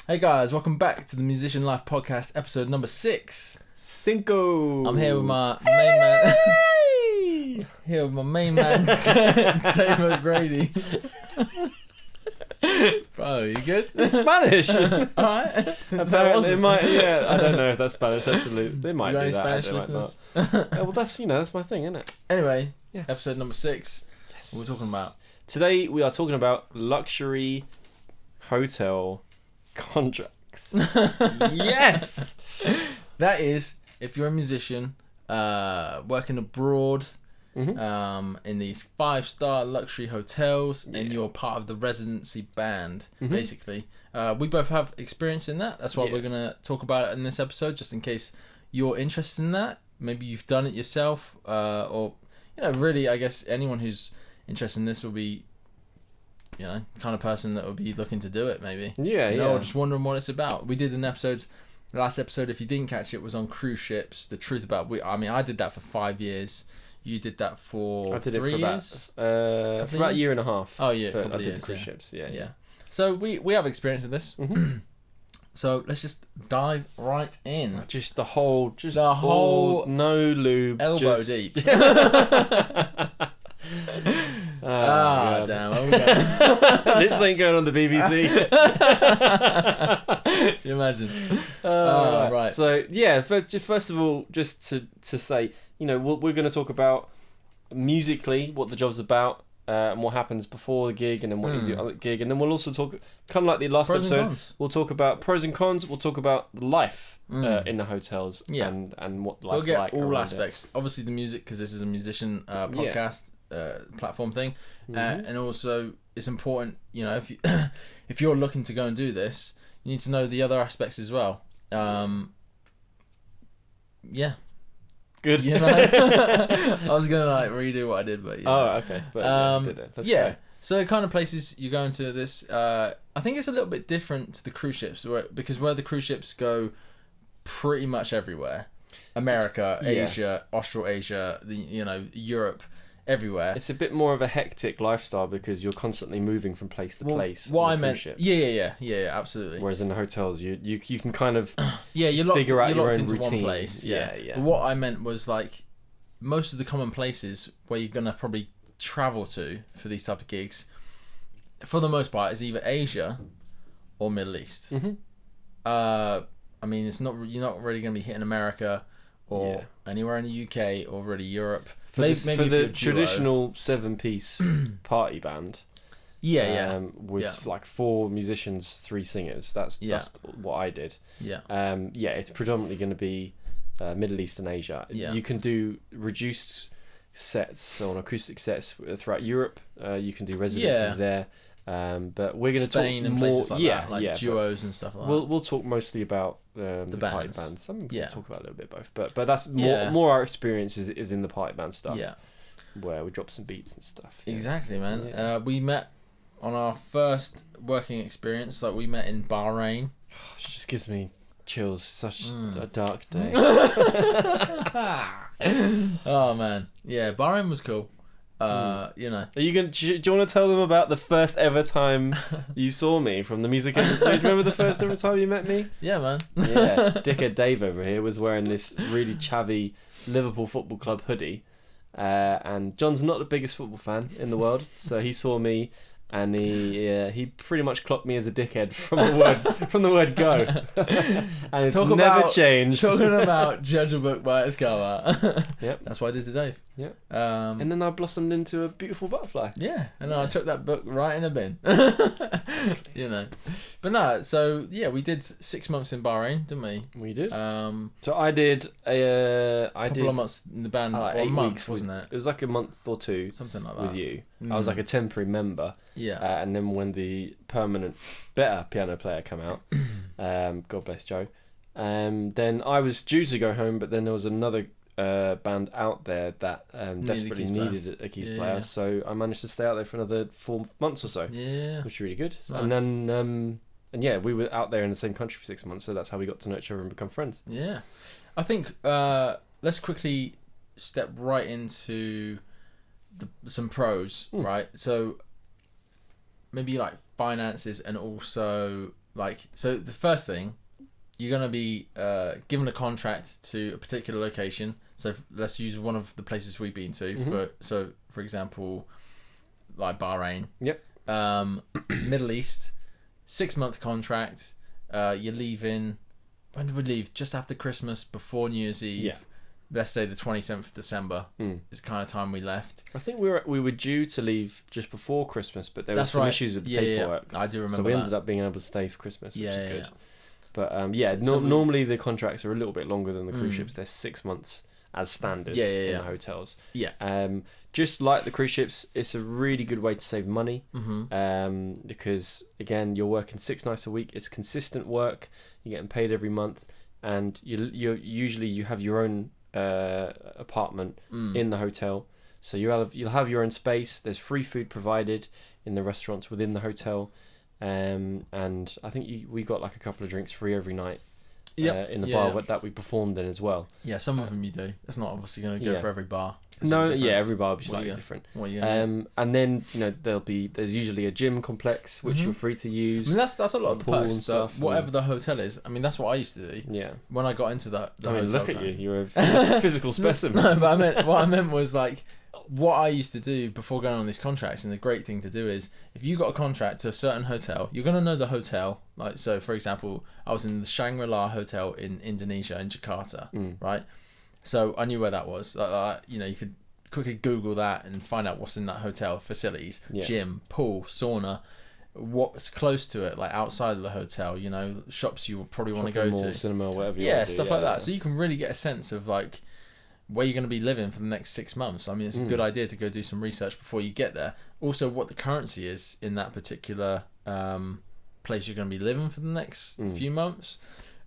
Hey guys, welcome back to the Musician Life Podcast, episode number 6. Cinco. I'm here with my main man. Here with my main man, Dave O'Grady. Bro, you good? It's Spanish. Alright. Apparently, it might. Yeah, I don't know if that's Spanish. Actually, they might You got do any that. Spanish They might listeners? not. Well, that's my thing, isn't it? Anyway, Yeah. episode number 6. Yes. What are we talking about? Today we are talking about luxury hotel contracts. Yes! That is, if you're a musician, working abroad, in these 5-star luxury hotels, and you're part of the residency band, basically. We both have experience in that. That's why we're going to talk about it in this episode, just in case you're interested in that. Maybe you've done it yourself, or, really, I guess anyone who's interested in this will be, the kind of person that would be looking to do it, maybe. Or just wondering what it's about. We did an episode, the last episode, if you didn't catch it, was on cruise ships. The truth about, I did that for 5 years. You did that for 3 years? For about a year and a half. Oh, yeah, I couple of did years, the cruise ships, yeah. So we have experience in this. So let's just dive right in. Just the whole no lube, elbow deep. Damn. Okay. This ain't going on the BBC. You imagine. Right. So yeah, first of all, just to say, we're going to talk about musically what the job's about, and what happens before the gig, and then what you do at the gig, and then we'll also talk, kind of like the last episode, we'll talk about pros and cons. We'll talk about life in the hotels, and what life's like. We'll get all aspects. Obviously the music, because this is a musician podcast platform thing, and also it's important. If you're looking to go and do this, you need to know the other aspects as well. Good. I was gonna redo what I did, but oh, okay. But did it. Let's go. So the kind of places you go into this, I think it's a little bit different to the cruise ships, because where the cruise ships go pretty much everywhere, America, Asia, Australasia, Europe, everywhere. It's a bit more of a hectic lifestyle because you're constantly moving from place to place. What I meant, yeah, absolutely. Whereas in the hotels, you can kind of you're figure out your locked own into routine. One place. Yeah. Yeah. But what I meant was most of the common places where you're gonna probably travel to for these type of gigs, for the most part, is either Asia or Middle East. It's not, you're not really gonna be hitting America or anywhere in the UK or really Europe. For the traditional 7-piece party band, with like 4 musicians, 3 singers. That's what I did. It's predominantly going to be Middle East and Asia. You can do reduced sets on acoustic sets throughout Europe. You can do residencies there. But we're going to talk and more, places like that, duos and stuff like that. We'll talk mostly about the party bands. I'm going to talk about a little bit both, but that's more our experience is in the party band stuff. Where we drop some beats and stuff. Exactly, man. We met on our first working experience. We met in Bahrain. It just gives me chills. Such a dark day. Oh man, Bahrain was cool. Are you going? Do you want to tell them about the first ever time you saw me from the music industry? Do you remember the first ever time you met me? Yeah, man. Dickhead Dave over here was wearing this really chavvy Liverpool Football Club hoodie, and John's not the biggest football fan in the world, so he saw me. And he pretty much clocked me as a dickhead from the word go, and it's never changed. Talking about judge a book by its cover. Yep, that's what I did today. Yep. And then I blossomed into a beautiful butterfly. Yeah, and then I chucked that book right in a bin. But no, so we did 6 months in Bahrain, didn't we? We did. So I did a couple of months in the band, or 8 months, weeks, wasn't it? It was like a month or 2, something like that, with you. I was like a temporary member. And then when the permanent, better piano player came out, God bless Joe, then I was due to go home, but then there was another band out there that desperately needed a keys player, so I managed to stay out there for another 4 months or so, which is really good. Nice. And then we were out there in the same country for 6 months, so that's how we got to know each other and become friends. I think let's quickly step right into some pros, right? So maybe finances, and also so the first thing, you're going to be given a contract to a particular location. So let's use one of the places we've been to. For example, like Bahrain. Yep. Middle East, 6-month contract. You're leaving. When did we leave? Just after Christmas, before New Year's Eve. Yeah. Let's say the 27th of December is the kind of time we left. I think we were due to leave just before Christmas, but there were some issues with the paperwork. Yeah. I do remember. So we ended up being able to stay for Christmas, which is good. Yeah. But normally the contracts are a little bit longer than the cruise ships. They're 6 months as standard in the hotels. Yeah. Just like the cruise ships, it's a really good way to save money. Because again, you're working 6 nights a week. It's consistent work. You're getting paid every month, and you usually have your own apartment in the hotel. So you'll have your own space. There's free food provided in the restaurants within the hotel. And I think we got like a couple of drinks free every night in the bar that we performed in as well. Yeah, some of them you do. It's not obviously going to go for every bar. Every bar will be slightly different. And then there's usually a gym complex which you're free to use. I mean, that's a lot of the perks stuff. Whatever the hotel is. I mean, that's what I used to do. Yeah. When I got into the hotel. Look at you. You're a physical specimen. No, but what I meant was like, what I used to do before going on these contracts, and the great thing to do is, if you got a contract to a certain hotel, you're going to know the hotel. Like, so for example, I was in the Shangri-La Hotel in Indonesia, in Jakarta, right? So I knew where that was. You could quickly Google that and find out what's in that hotel facilities, gym, pool, sauna, what's close to it, like outside of the hotel, shops you will probably want to go to, cinema, whatever. Stuff like that. So you can really get a sense of like where you're going to be living for the next 6 months. I mean, it's a good idea to go do some research before you get there. Also, what the currency is in that particular place you're going to be living for the next few months.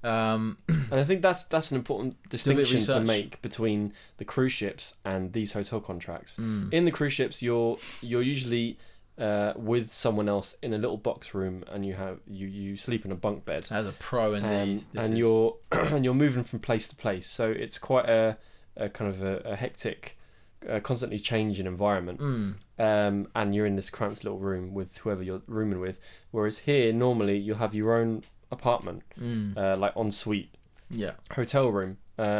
And I think that's an important distinction to make between the cruise ships and these hotel contracts. In the cruise ships, you're usually with someone else in a little box room, and you sleep in a bunk bed. As a pro, indeed. You're moving from place to place, so it's quite a kind of a hectic, constantly changing environment. And you're in this cramped little room with whoever you're rooming with. Whereas here, normally you'll have your own apartment, like ensuite hotel room,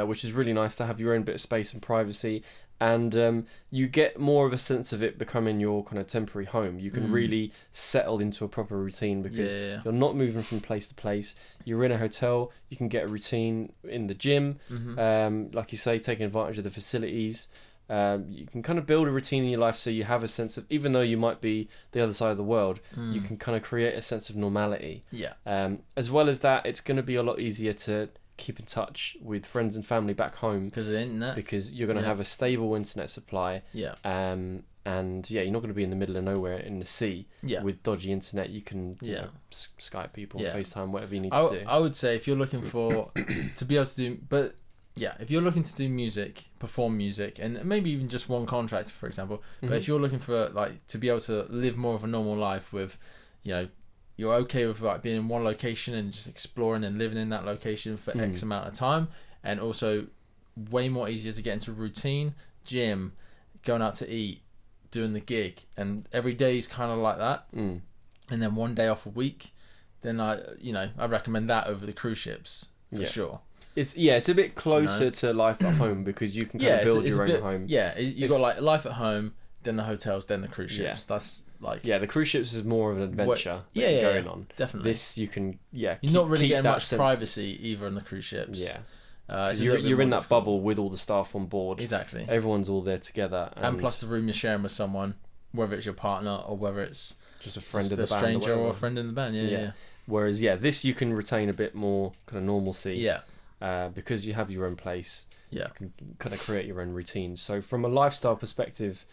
which is really nice to have your own bit of space and privacy. And you get more of a sense of it becoming your kind of temporary home. You can really settle into a proper routine because you're not moving from place to place. You're in a hotel. You can get a routine in the gym, like you say, taking advantage of the facilities. You can kind of build a routine in your life so you have a sense of, even though you might be the other side of the world, you can kind of create a sense of normality. As well as that, it's going to be a lot easier to keep in touch with friends and family back home because of the internet, because you're going to have a stable internet supply. And you're not going to be in the middle of nowhere in the sea with dodgy internet. You can Skype people, FaceTime, whatever you need to do. I would say if you're looking for to be able to do, but if you're looking to do music, perform music, and maybe even just one contract, for example, but if you're looking for like to be able to live more of a normal life with, you're okay with like being in one location and just exploring and living in that location for X amount of time, and also way more easier to get into routine, gym, going out to eat, doing the gig, and every day is kind of like that, and then one day off a week, then I recommend that over the cruise ships for sure. It's a bit closer to life at home because you can kind of build your own home. You got like life at home, then the hotels, then the cruise ships. That's like the cruise ships is more of an adventure going on. Definitely. This you can you're not really getting much privacy either on the cruise ships. You're in that bubble with all the staff on board. Exactly. Everyone's all there together, and plus the room you're sharing with someone, whether it's your partner or whether it's just a friend in the band, stranger or a friend in the band. Whereas this you can retain a bit more kind of normalcy. Because you have your own place. You can kind of create your own routine. So from a lifestyle perspective,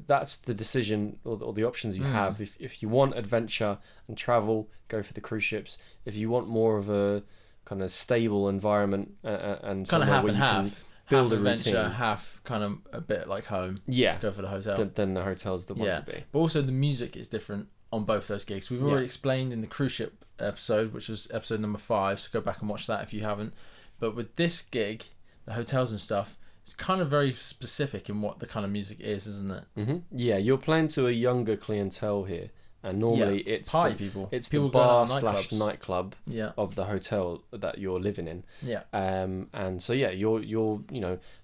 that's the decision or the options you have. If you want adventure and travel, go for the cruise ships. If you want more of a kind of stable environment and kind of half where and you half, can build half a adventure, routine, half kind of a bit like home. Go for the hotel. Then the hotel's the one to be. But also the music is different on both those gigs. We've already explained in the cruise ship episode, which was episode number 5. So go back and watch that if you haven't. But with this gig, the hotels and stuff, it's kind of very specific in what the kind of music is, isn't it? Yeah, you're playing to a younger clientele here. and normally it's party people. It's people the bar / nightclub of the hotel that you're living in. Yeah. And so you're you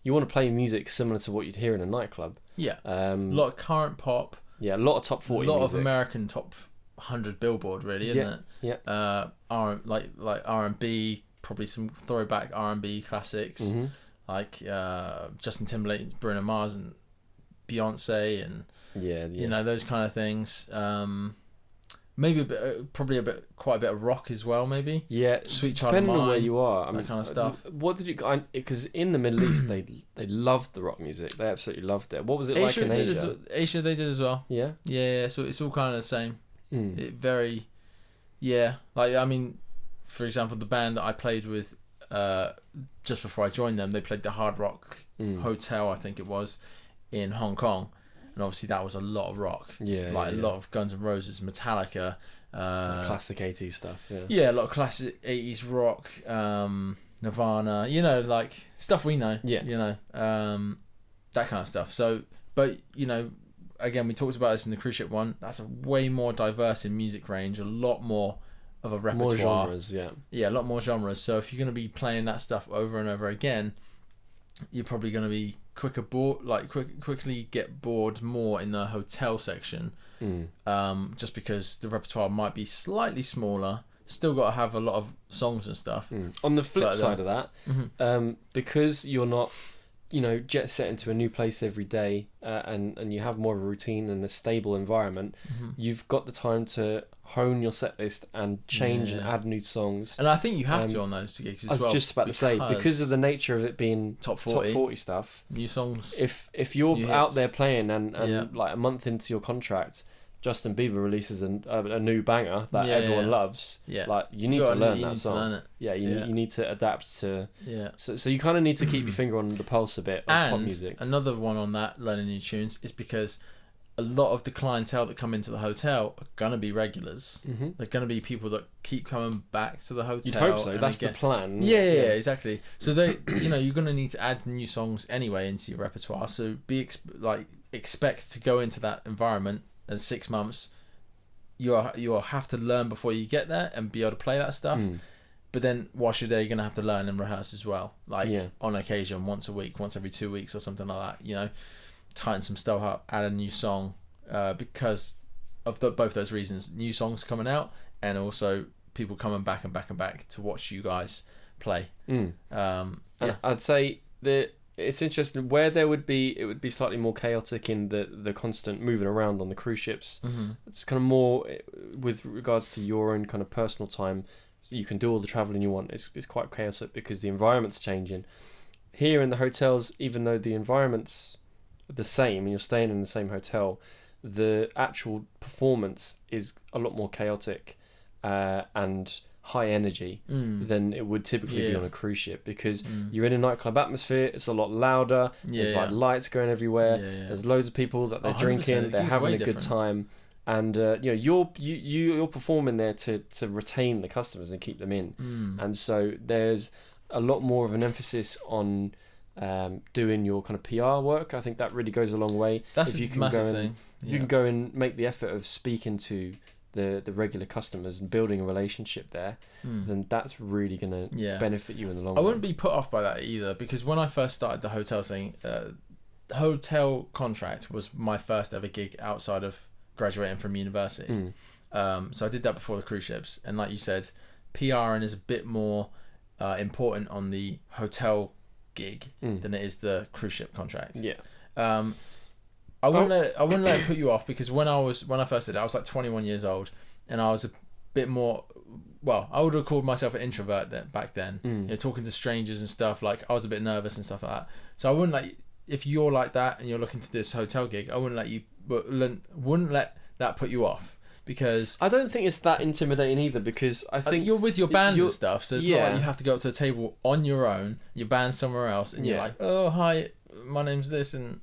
want to play music similar to what you'd hear in a nightclub. Yeah. A lot of current pop. Yeah, a lot of top 40 A lot music. of American top 100 Billboard, really, isn't it? Yeah. Like R&B, probably some throwback R&B classics, Mm-hmm. like Justin Timberlake, Bruno Mars, and Beyonce, and you know, those kind of things. Maybe quite a bit of rock as well, maybe. Yeah, Sweet Child of Mine, depending on where you are, that kind of stuff. What did you? Because in the Middle East, they loved the rock music. They absolutely loved it. What was it like in Asia? Asia, they did as well. Yeah. Yeah. So it's all kind of the same. Like, I mean, for example, the band that I played with just before I joined them, they played the Hard Rock Hotel, I think it was, in Hong Kong, and obviously that was a lot of rock. A lot of Guns N' Roses, Metallica, classic 80s stuff. Yeah, a lot of classic 80s rock, Nirvana, you know, like stuff we know. Yeah. You know, that kind of stuff. So, but you know, again, we talked about this in the cruise ship one. That's a way more diverse in music range, a lot more of a repertoire. More genres, a lot more genres. So if you're going to be playing that stuff over and over again, you're probably going to be quickly get bored more in the hotel section, just because the repertoire might be slightly smaller. Still got to have a lot of songs and stuff. On the flip side of that, because you're not, you know, jet set into a new place every day, and you have more of a routine and a stable environment, you've got the time to hone your set list and change and add new songs. And I think you have to on those gigs as well. I was just about to say, because of the nature of it being top 40 stuff, new songs. If you're out there playing and like a month into your contract, Justin Bieber releases a new banger that everyone loves. Yeah. Like you need to learn that song. You need to adapt to. Yeah. So you kind of need to keep your finger on the pulse a bit of pop music. Another one on that, learning new tunes, is because a lot of the clientele that come into the hotel are gonna be regulars. They're gonna be people that keep coming back to the hotel. You'd hope so. That's the plan. Yeah, exactly. So they, you know, you're gonna need to add new songs anyway into your repertoire. So expect to go into that environment. And 6 months, you'll have to learn before you get there and be able to play that stuff. But then whilst you're there, you're gonna have to learn and rehearse as well. Like on occasion, once a week, once every 2 weeks, or something like that. You know, tighten some stuff up, add a new song, because of both those reasons: new songs coming out, and also people coming back and back and back to watch you guys play. I'd say that. It's interesting where it would be slightly more chaotic in the constant moving around on the cruise ships. It's kind of more with regards to your own kind of personal time, so you can do all the traveling you want. It's quite chaotic because the environment's changing. Here in the hotels, even though the environment's the same and you're staying in the same hotel, the actual performance is a lot more chaotic and high energy than it would typically be on a cruise ship, because you're in a nightclub atmosphere. It's a lot louder. There's like lights going everywhere. There's loads of people that they're drinking. They're having a good time, and you know you're performing there to retain the customers and keep them in. And so there's a lot more of an emphasis on doing your kind of PR work. I think that really goes a long way. That's a massive thing. If you can go and make the effort of speaking to the regular customers and building a relationship there, then that's really going to benefit you in the long run. I wouldn't be put off by that either, because when I first started the hotel thing, hotel contract was my first ever gig outside of graduating from university. So I did that before the cruise ships, and like you said, PRing is a bit more important on the hotel gig than it is the cruise ship contract. I wouldn't let it put you off, because when I first did it, I was like 21 years old, and I was a bit more, well, I would have called myself an introvert back then. You know, talking to strangers and stuff, like I was a bit nervous and stuff like that. So I wouldn't if you're like that and you're looking to this hotel gig, I wouldn't let that put you off, because I don't think it's that intimidating either, because I think you're with your band and stuff, so it's not like you have to go up to a table on your own, your band's somewhere else, and you're like, oh hi, my name's this, and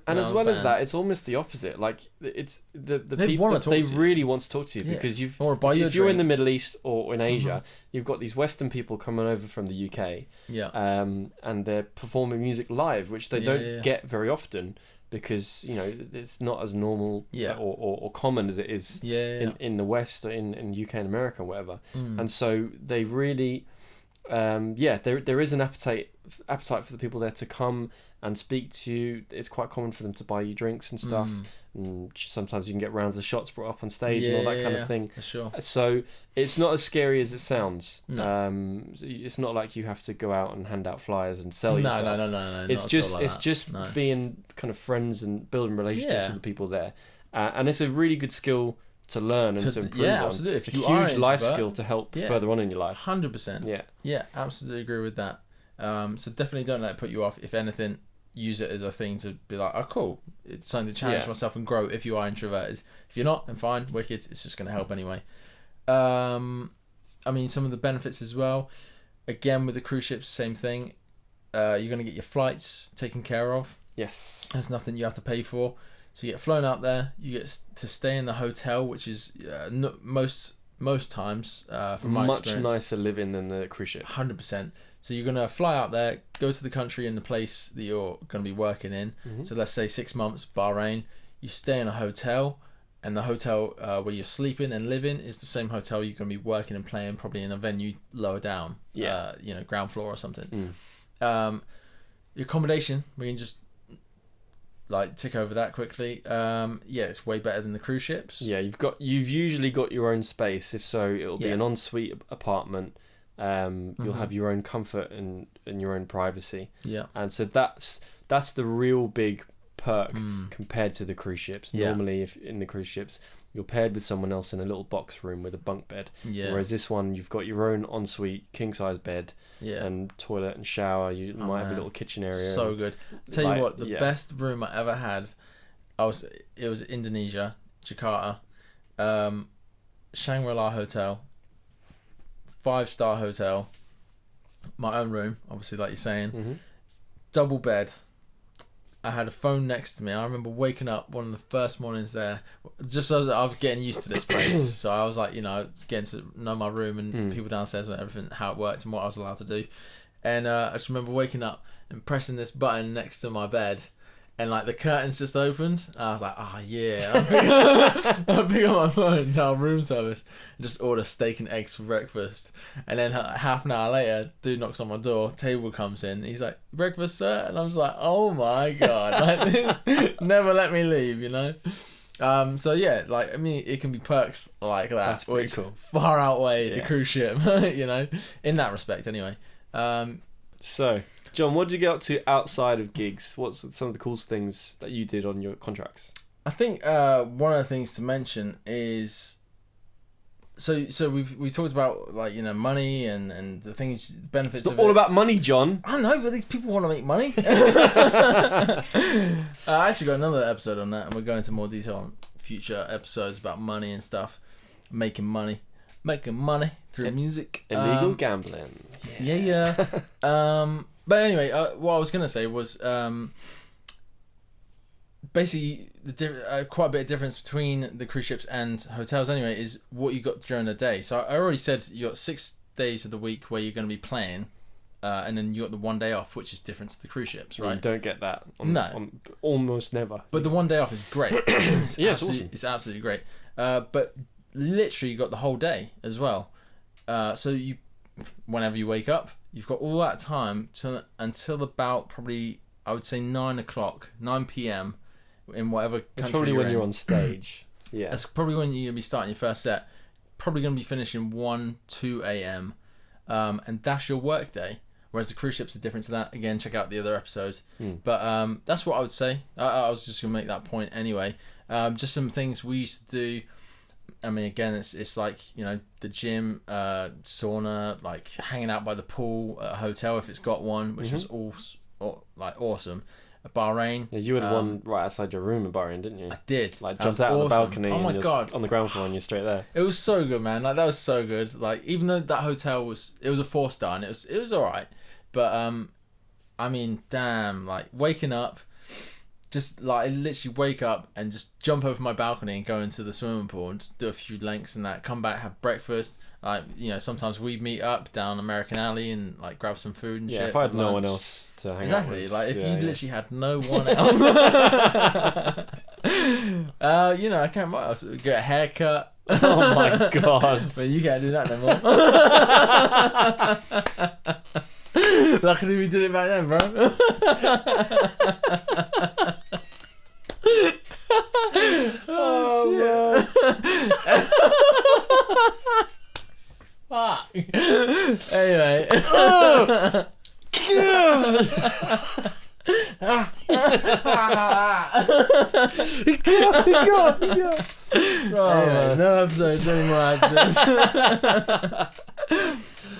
as well as that, it's almost the opposite. Like it's the people that they really want to talk to you, because if you're in the Middle East or in Asia, you've got these Western people coming over from the UK, and they're performing music live, which they don't get very often. because it's not as normal or common as it is in the West or in UK and America and whatever. And so they really there is an appetite for the people there to come and speak to you. It's quite common for them to buy you drinks and stuff. And sometimes you can get rounds of shots brought up on stage and all that kind of thing. For sure. So it's not as scary as it sounds. No. It's not like you have to go out and hand out flyers and sell yourself. No. It's just being kind of friends and building relationships with the people there, and it's a really good skill to learn and to improve on. Absolutely. It's a huge life skill to help further on in your life. 100%. Yeah, absolutely agree with that. So definitely don't let it put you off. If anything, use it as a thing to be like, oh, cool. It's something to challenge myself and grow if you are introverted. If you're not, then fine, wicked. It's just going to help anyway. I mean, some of the benefits as well. Again, with the cruise ships, same thing. You're going to get your flights taken care of. Yes. There's nothing you have to pay for. So you get flown out there. You get to stay in the hotel, which is most times, from my experience, much nicer living than the cruise ship. 100%. So you're going to fly out there, go to the country and the place that you're going to be working in. So let's say 6 months, Bahrain. You stay in a hotel, and the hotel where you're sleeping and living is the same hotel you're going to be working and playing, probably in a venue lower down, ground floor or something. Your accommodation, we can just tick over that quickly. It's way better than the cruise ships. You've usually got your own space. If so, it'll be an ensuite apartment. You'll have your own comfort and your own privacy. And so that's the real big perk compared to the cruise ships. Normally, if in the cruise ships, you're paired with someone else in a little box room with a bunk bed. Whereas this one, you've got your own ensuite king size bed and toilet and shower. You might have a little kitchen area. So good. Tell you what, the best room I ever had, it was Indonesia, Jakarta, Shangri-La Hotel. 5-star hotel, my own room, obviously, like you're saying, double bed. I had a phone next to me. I remember waking up one of the first mornings there, just as I was getting used to this place. So I was like, getting to know my room and people downstairs and everything, how it worked and what I was allowed to do. And I just remember waking up and pressing this button next to my bed. And the curtains just opened. And I was like, I pick up my phone, tell room service, and just order steak and eggs for breakfast. And then half an hour later, dude knocks on my door, table comes in. He's like, breakfast, sir? And I was like, oh my God. Never let me leave, it can be perks like that. That's pretty cool. Far outweigh the cruise ship, in that respect anyway. So, John, what did you get up to outside of gigs? What's some of the coolest things that you did on your contracts? I think one of the things to mention is so we talked about money and the things, benefits. It's not all about money, John. I don't know, but these people want to make money. I actually got another episode on that, and we'll go into more detail on future episodes about money and stuff, making money through music, illegal gambling. But anyway, what I was going to say was basically quite a bit of difference between the cruise ships and hotels anyway is what you got during the day. So I already said you got 6 days of the week where you're going to be playing, and then you got the 1 day off, which is different to the cruise ships, right? You don't get that on almost never. But the 1 day off is great. It's awesome. It's absolutely great. But literally you got the whole day as well. So whenever you wake up, you've got all that time until about probably, I would say 9 p.m. in whatever country That's probably when you're on stage. Yeah. That's probably when you're going to be starting your first set. Probably going to be finishing 2 a.m. And that's your work day. Whereas the cruise ships are different to that. Again, check out the other episodes. But that's what I would say. I was just going to make that point anyway. Just some things we used to do. I mean, again, it's like, the gym, sauna, hanging out by the pool at a hotel if it's got one, which was awesome. Bahrain. Yeah, you had one right outside your room in Bahrain, didn't you? I did. Jumped out on the balcony. Oh my God. On the ground floor and you're straight there. It was so good, man. That was so good. Even though that hotel was a 4-star and it was alright. But, I mean, damn, waking up, just like I literally wake up and just jump over my balcony and go into the swimming pool and just do a few lengths and that. Come back, have breakfast. Like, you know, sometimes we meet up down American Alley and like grab some food and shit. Yeah, if I had no one else to hang out with. Exactly. Like if you literally had no one else. You know, I can't get a haircut. Oh my god. But you can't do that no more. Luckily we did it back then, bro. Oh man. Fuck. Anyway. Oh. Anyway, no episodes anymore after this.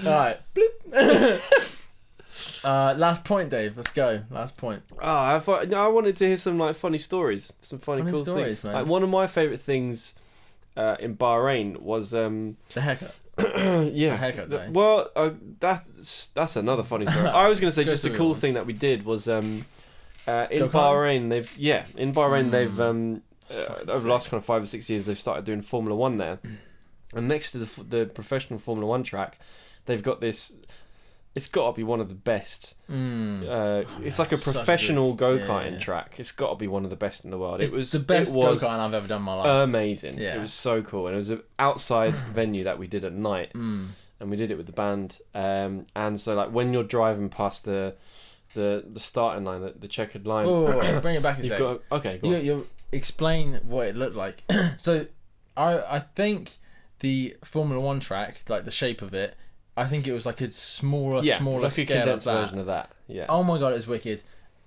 Alright. Last point, Dave. Let's go. Last point. I wanted to hear some like funny stories, some funny cool stories, things. man. Like, one of my favourite things in Bahrain was the haircut. yeah, the haircut day. Well, that's another funny story. I was going to say just a cool thing that we did was in Bahrain they've over the last kind of 5 or 6 years they've started doing Formula 1 there, and next to the professional Formula 1 track, they've got this. It's got to be one of the best. It's like a professional go-karting track. It's got to be one of the best in the world. It was the best go-karting I've ever done in my life. Amazing. Yeah. It was so cool. And it was an outside venue that we did at night. And we did it with the band. And so like when you're driving past the starting line, the checkered line. Oh, bring it back a second. Okay, go on. You explain what it looked like. So I think the Formula 1 track, like the shape of it, I think it was like a smaller like scale a condensed version of that. Yeah. Oh my god, it was wicked.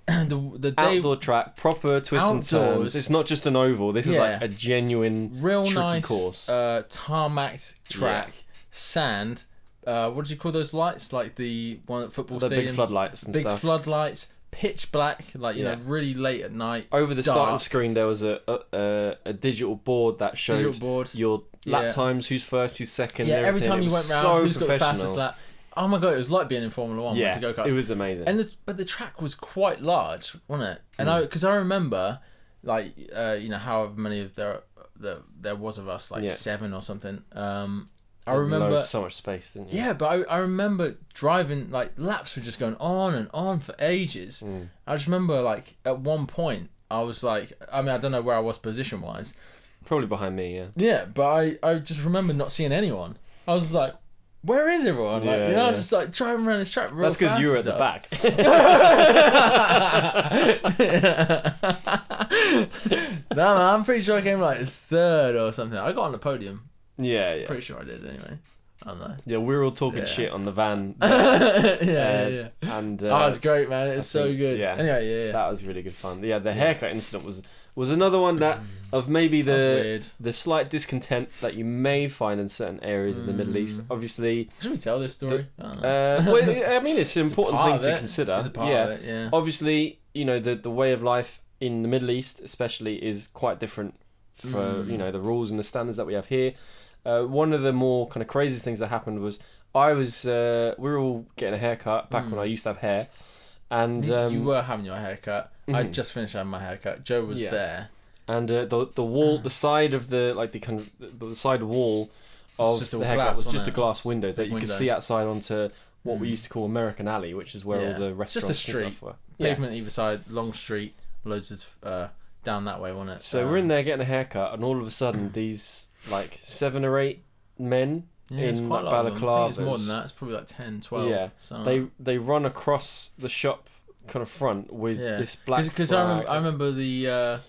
the outdoor track, proper twists and turns. It's not just an oval. This is like a genuine, real tricky nice course. Tarmac track, sand. What do you call those lights? Like the one at football stadiums. The big floodlights and stuff. Big floodlights. Pitch black, like you know, really late at night. Over the starting screen, there was a digital board that showed your lap times, who's first, who's second. Yeah, every time you went round, who's got the fastest lap. Oh my god, it was like being in Formula 1. Yeah, with the go-karts. It was amazing. And but the track was quite large, wasn't it? And because I remember, like you know, however many of there was of us, like 7 or something. I remember so much space, didn't you? Yeah, but I remember driving, like laps were just going on and on for ages. I just remember like at one point I was like, I mean I don't know where I was position wise. Probably behind me, yeah. Yeah, but I just remember not seeing anyone. I was just like, where is everyone? Like, you know, I was just like driving around this track real fast. That's because you were at the back. No, man, I'm pretty sure I came like 3rd or something. I got on the podium. Yeah. Pretty sure I did anyway. I don't know. Yeah, we were all talking shit on the van. Yeah. And oh, it's great, man. It's so good. Yeah. Anyway, that was really good fun. Yeah, the haircut incident was another one that of maybe the slight discontent that you may find in certain areas in the Middle East. Obviously, should we tell this story? Well, I mean, it's an important thing to consider. It's a part of it, yeah. Obviously, you know, the way of life in the Middle East, especially, is quite different for you know the rules and the standards that we have here. One of the more kind of crazy things that happened was we were all getting a haircut back when I used to have hair, and you were having your haircut. I just finished having my haircut. Joe was there, and the wall, the side of the side wall of the haircut was just a glass window that you could see outside onto what we used to call American Alley, which is where all the restaurants just a street, and stuff were. Pavement either side, long street, loads of down that way, wasn't it? So we're in there getting a haircut, and all of a sudden these like 7 or 8 men in like balaclavas. It's more than that. It's probably like 10, 12. Yeah, they run across the shop kind of front with this black. Because I remember the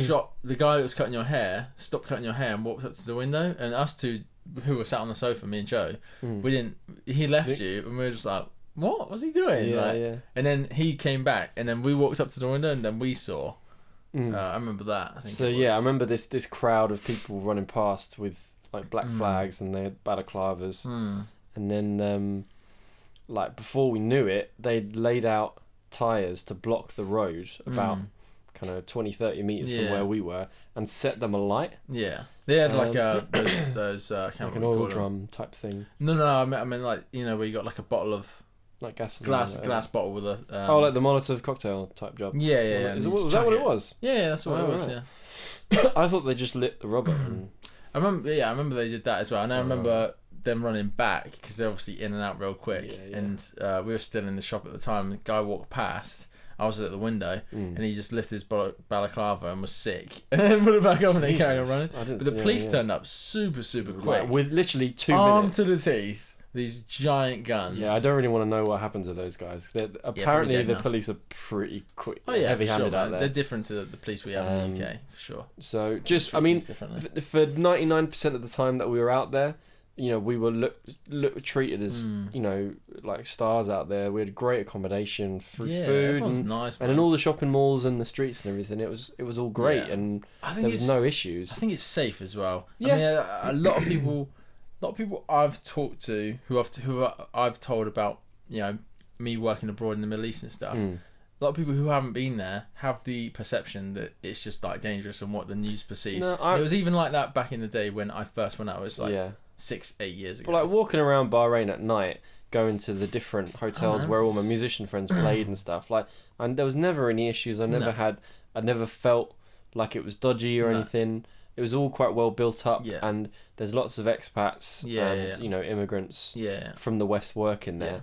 shop, the guy that was cutting your hair stopped cutting your hair and walked up to the window, and us two who were sat on the sofa, me and Joe, we didn't. He left you, and we were just like, what was he doing? Yeah. And then he came back, and then we walked up to the window, and then we saw. I remember that. I think I remember this crowd of people running past with like black flags, and they had balaclavas, and then like before we knew it, they'd laid out tyres to block the road about kind of 20-30 meters from where we were, and set them alight. Yeah, they had like those like an oil drum type thing. No, I mean like, you know, where you got like a bottle of like gasoline. Glass bottle with a. Like the Molotov cocktail type job. Yeah. Was that what it was? Yeah, that's what it was. Right. Yeah. I thought they just lit the rubber. I remember they did that as well, and I remember them running back because they're obviously in and out real quick. Yeah. And we were still in the shop at the time. The guy walked past. I was at the window, and he just lifted his balaclava and was sick, and then put it back up and they carried on running. But the police turned up super quick with literally 2 armed minutes to the teeth. These giant guns. Yeah, I don't really want to know what happened to those guys. Apparently, the police are pretty quick, heavy-handed out there. They're different to the police we have in the UK, for sure. So, for 99% of the time that we were out there, you know, we were treated as, you know, like stars out there. We had great accommodation, food, nice, and in all the shopping malls and the streets and everything, it was all great, and there was no issues. I think it's safe as well. Yeah. I mean, a lot of people I've talked to who I've told about, you know, me working abroad in the Middle East and stuff. A lot of people who haven't been there have the perception that it's just like dangerous and what the news perceives. It was even like that back in the day when I first went out. It was like 6-8 years ago. But like walking around Bahrain at night, going to the different hotels where all my musician friends played and stuff, and there was never any issues. I never felt like it was dodgy or anything. It was all quite well built up, and there's lots of expats and you know, immigrants from the West working there.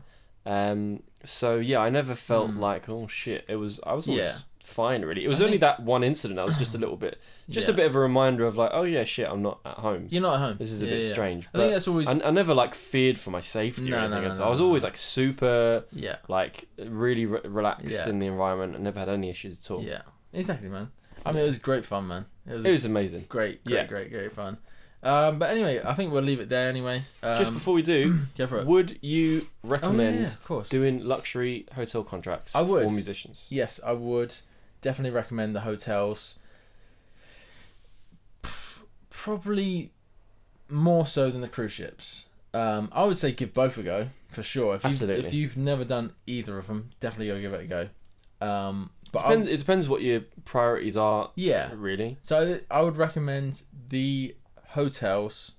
So I never felt like, oh shit. I was always fine, really. It was only that one incident that was just a little bit, a bit of a reminder of like, oh yeah, shit, I'm not at home. You're not at home. This is a bit strange. I think that's always. I never like feared for my safety or anything. I was always like super, like really relaxed in the environment and never had any issues at all. Yeah, exactly, man. I mean, it was great fun, man. It was amazing. Great fun. But anyway, I think we'll leave it there anyway. Just before we do, go for it. Would you recommend of course, doing luxury hotel contracts for musicians? Yes, I would. Definitely recommend the hotels. Probably more so than the cruise ships. I would say give both a go, for sure. Absolutely. If you've never done either of them, definitely go give it a go. But it depends what your priorities are. Yeah, really. So I would recommend the hotels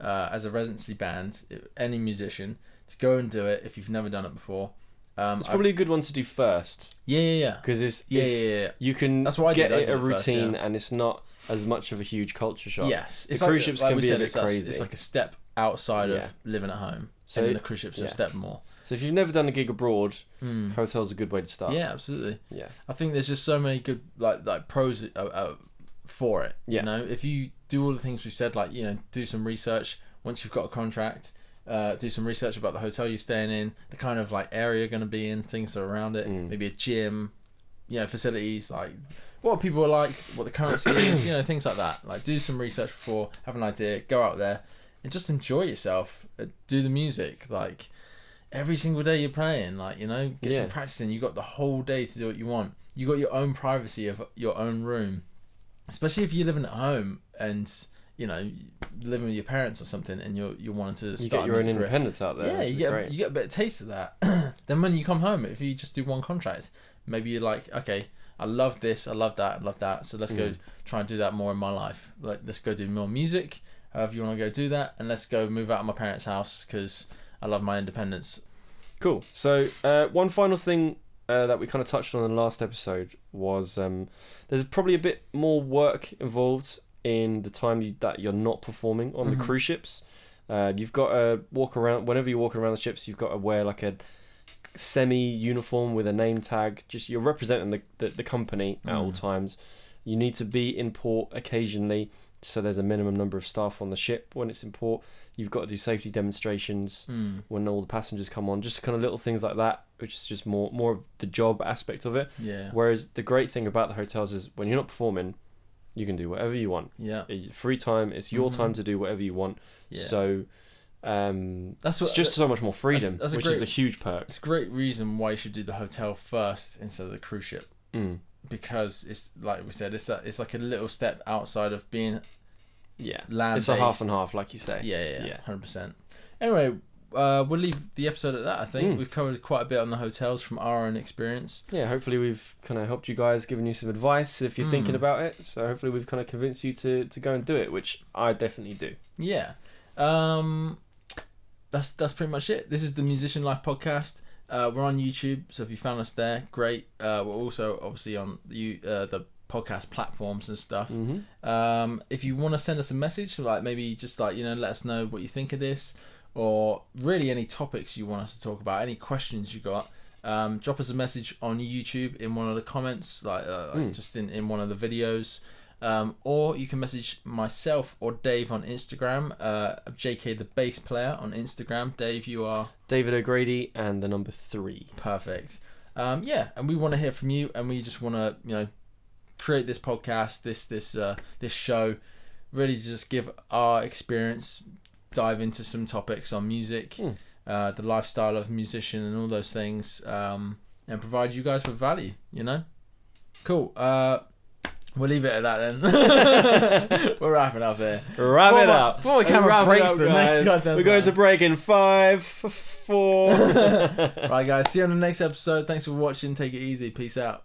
as a residency band, any musician, to go and do it if you've never done it before. It's probably a good one to do first. Yeah. Because it's you can get a routine first, and it's not as much of a huge culture shock. Yes, the cruise ships can be a bit crazy. It's like a step outside of living at home. So and then the cruise ships are a step more. So if you've never done a gig abroad, hotel's a good way to start. Yeah, absolutely. Yeah, I think there's just so many good like pros for it. Yeah. You know, if you do all the things we said, like, you know, do some research once you've got a contract. Do some research about the hotel you're staying in, the kind of like area you're going to be in, things that are around it, maybe a gym, you know, facilities, like what people are like, what the currency is, you know, things like that. Like, do some research before, have an idea, go out there and just enjoy yourself. Do the music, like every single day you're playing, like, you know, get some practice in. You got the whole day to do what you want. You got your own privacy of your own room, especially if you're living at home and, you know, living with your parents or something, and you're wanting to start. You get your own independence out there. Yeah, you get a bit of taste of that. Then when you come home, if you just do one contract, maybe you're like, okay, I love this, I love that. So let's go try and do that more in my life. Like, let's go do more music. However you want to go do that, and let's go move out of my parents' house because I love my independence. Cool. So one final thing that we kind of touched on in the last episode was there's probably a bit more work involved in the time that you're not performing on the cruise ships. You've got to walk around, whenever you're walking around the ships, you've got to wear like a semi-uniform with a name tag. Just, you're representing the company at all times. You need to be in port occasionally, so there's a minimum number of staff on the ship when it's in port. You've got to do safety demonstrations when all the passengers come on, just kind of little things like that, which is just more of the job aspect of it. Yeah. Whereas the great thing about the hotels is when you're not performing, you can do whatever you want. Yeah. Free time. It's your time to do whatever you want. Yeah. So it's just so much more freedom, which is a huge perk. It's a great reason why you should do the hotel first instead of the cruise ship. Because it's like we said, it's like a little step outside of being land-based. It's a half and half, like you say. Yeah, 100%. Anyway, we'll leave the episode at that. I think we've covered quite a bit on the hotels from our own experience. Yeah, hopefully we've kind of helped you guys, given you some advice if you're thinking about it. So hopefully we've kind of convinced you to go and do it, which I definitely do. Yeah. That's pretty much it. This is the Musician Life Podcast. We're on YouTube, so if you found us there, great. We're also obviously on the podcast platforms and stuff. If you want to send us a message, like maybe just like let us know what you think of this, or really any topics you want us to talk about, any questions you got. Drop us a message on YouTube in one of the comments, just in one of the videos. Or you can message myself or Dave on Instagram, JK the bass player on Instagram. Dave, you are David O'Grady and the number 3. Perfect. And we want to hear from you, and we just want to create this podcast, this show, really just give our experience, dive into some topics on music, the lifestyle of a musician and all those things, and provide you guys with value. Cool. We'll leave it at that then. We're wrapping up here. Wrap it up. Before the camera breaks the next goddamn We're going to break in 5, 4. Right, guys. See you on the next episode. Thanks for watching. Take it easy. Peace out.